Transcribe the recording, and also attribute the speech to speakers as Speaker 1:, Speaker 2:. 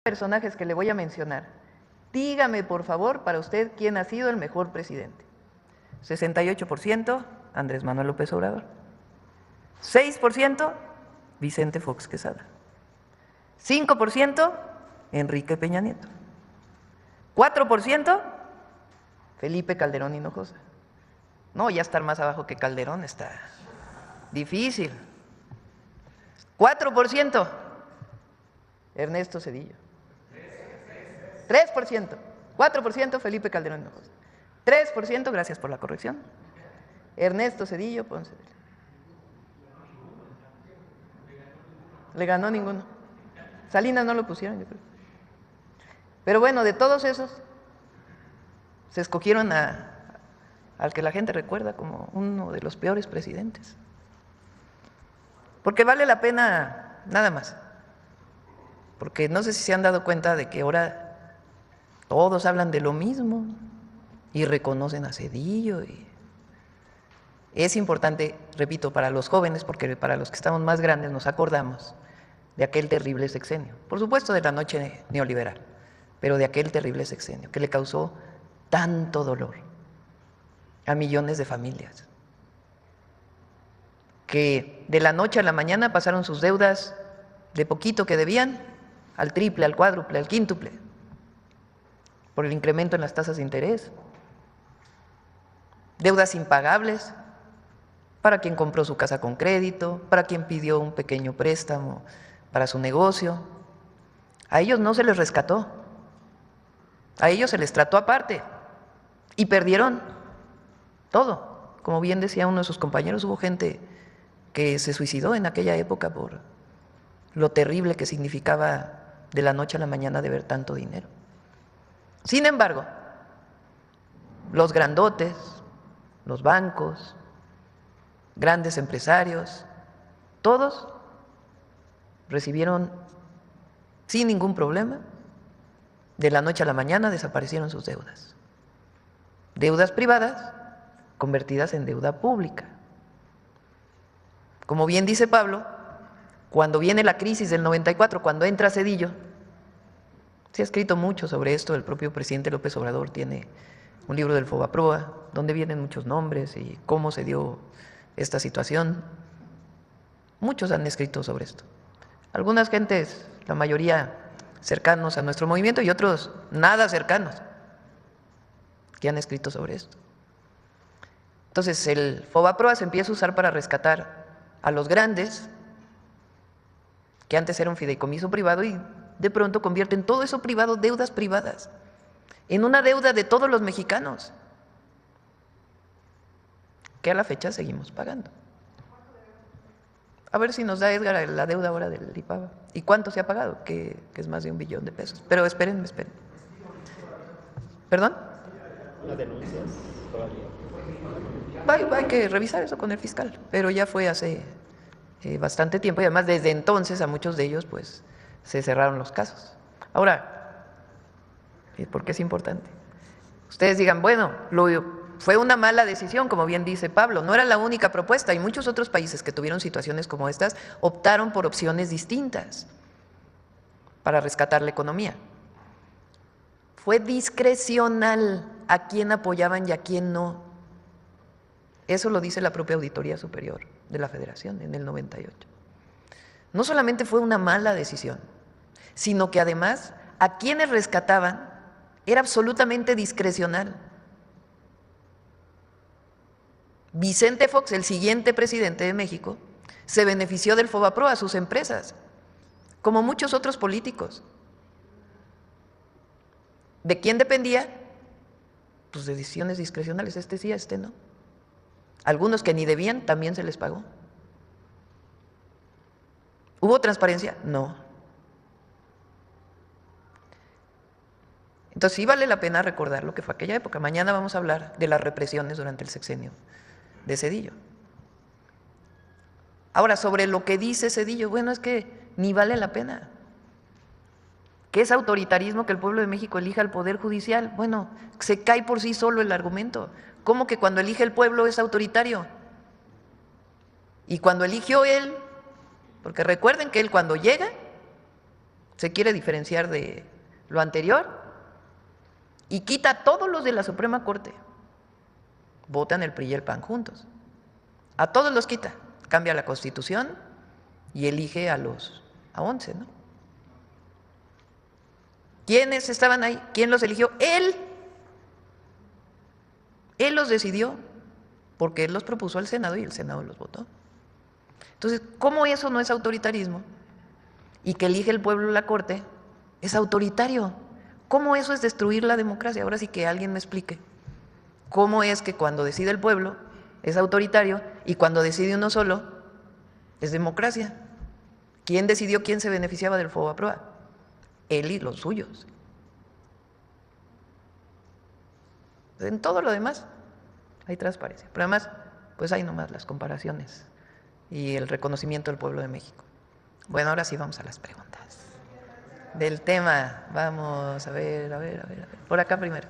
Speaker 1: Personajes que le voy a mencionar. Dígame, por favor, para usted, quién ha sido el mejor presidente. 68%, Andrés Manuel López Obrador. 6%, Vicente Fox Quesada. 5%, Enrique Peña Nieto. 4%, Felipe Calderón Hinojosa. No, ya estar más abajo que Calderón está difícil. 4%, Ernesto Zedillo. 3%, 4% Felipe Calderón Hinojosa. 3%, gracias por la corrección, Ernesto Zedillo Ponce de León. Le ganó ninguno. Salinas no lo pusieron, yo creo. Pero bueno, de todos esos, se escogieron al que la gente recuerda como uno de los peores presidentes. Porque vale la pena nada más. Porque no sé si se han dado cuenta de que ahora todos hablan de lo mismo y reconocen a Zedillo. Y es importante, repito, para los jóvenes, porque para los que estamos más grandes nos acordamos de aquel terrible sexenio. Por supuesto de la noche neoliberal, pero de aquel terrible sexenio que le causó tanto dolor a millones de familias, que de la noche a la mañana pasaron sus deudas de poquito que debían al triple, al cuádruple, al quíntuple, por el incremento en las tasas de interés, deudas impagables para quien compró su casa con crédito, para quien pidió un pequeño préstamo para su negocio. A ellos no se les rescató, a ellos se les trató aparte y perdieron todo. Como bien decía uno de sus compañeros, hubo gente que se suicidó en aquella época por lo terrible que significaba de la noche a la mañana deber tanto dinero. Sin embargo, los grandotes, los bancos, grandes empresarios, todos recibieron sin ningún problema, de la noche a la mañana desaparecieron sus deudas. Deudas privadas convertidas en deuda pública. Como bien dice Pablo, cuando viene la crisis del 94, cuando entra Zedillo, se ha escrito mucho sobre esto, el propio presidente López Obrador tiene un libro del Fobaproa, donde vienen muchos nombres y cómo se dio esta situación. Muchos han escrito sobre esto. Algunas gentes, la mayoría cercanos a nuestro movimiento y otros nada cercanos, que han escrito sobre esto. Entonces el Fobaproa se empieza a usar para rescatar a los grandes, que antes era un fideicomiso privado, y de pronto convierten todo eso privado, deudas privadas, en una deuda de todos los mexicanos, que a la fecha seguimos pagando. A ver si nos da Edgar la deuda ahora del IPABA. ¿Y cuánto se ha pagado? Que es más de $1 billón. Pero espérenme. ¿Perdón?
Speaker 2: ¿Las denuncias todavía?
Speaker 1: Hay que revisar eso con el fiscal, pero ya fue hace bastante tiempo y además desde entonces a muchos de ellos pues se cerraron los casos. Ahora, ¿por qué es importante? Ustedes digan, bueno, fue una mala decisión, como bien dice Pablo, no era la única propuesta y muchos otros países que tuvieron situaciones como estas optaron por opciones distintas para rescatar la economía. Fue discrecional a quién apoyaban y a quién no. Eso lo dice la propia Auditoría Superior de la Federación en el 98. No solamente fue una mala decisión, sino que además a quienes rescataban era absolutamente discrecional. Vicente Fox, el siguiente presidente de México, se benefició del Fobaproa a sus empresas, como muchos otros políticos. ¿De quién dependía? Pues de decisiones discrecionales, este sí, este no. Algunos que ni debían también se les pagó. ¿Hubo transparencia? No. Entonces sí vale la pena recordar lo que fue aquella época. Mañana vamos a hablar de las represiones durante el sexenio de Zedillo. Ahora, sobre lo que dice Zedillo, bueno, es que ni vale la pena. ¿Qué es autoritarismo que el pueblo de México elija al Poder Judicial? Bueno, se cae por sí solo el argumento. ¿Cómo que cuando elige el pueblo es autoritario? Y cuando eligió él, porque recuerden que él cuando llega se quiere diferenciar de lo anterior y quita a todos los de la Suprema Corte. Votan el PRI y el PAN juntos. A todos los quita, cambia la Constitución y elige a 11, ¿no? ¿Quiénes estaban ahí? ¿Quién los eligió? Él. Él los decidió porque él los propuso al Senado y el Senado los votó. Entonces, ¿cómo eso no es autoritarismo? Y que elige el pueblo la Corte es autoritario. ¿Cómo eso es destruir la democracia? Ahora sí que alguien me explique. ¿Cómo es que cuando decide el pueblo es autoritario y cuando decide uno solo es democracia? ¿Quién decidió quién se beneficiaba del FOBAPROA? Él y los suyos. En todo lo demás hay transparencia. Pero además, pues hay nomás las comparaciones y el reconocimiento del pueblo de México. Bueno, ahora sí vamos a las preguntas del tema. Vamos a ver. Por acá primero.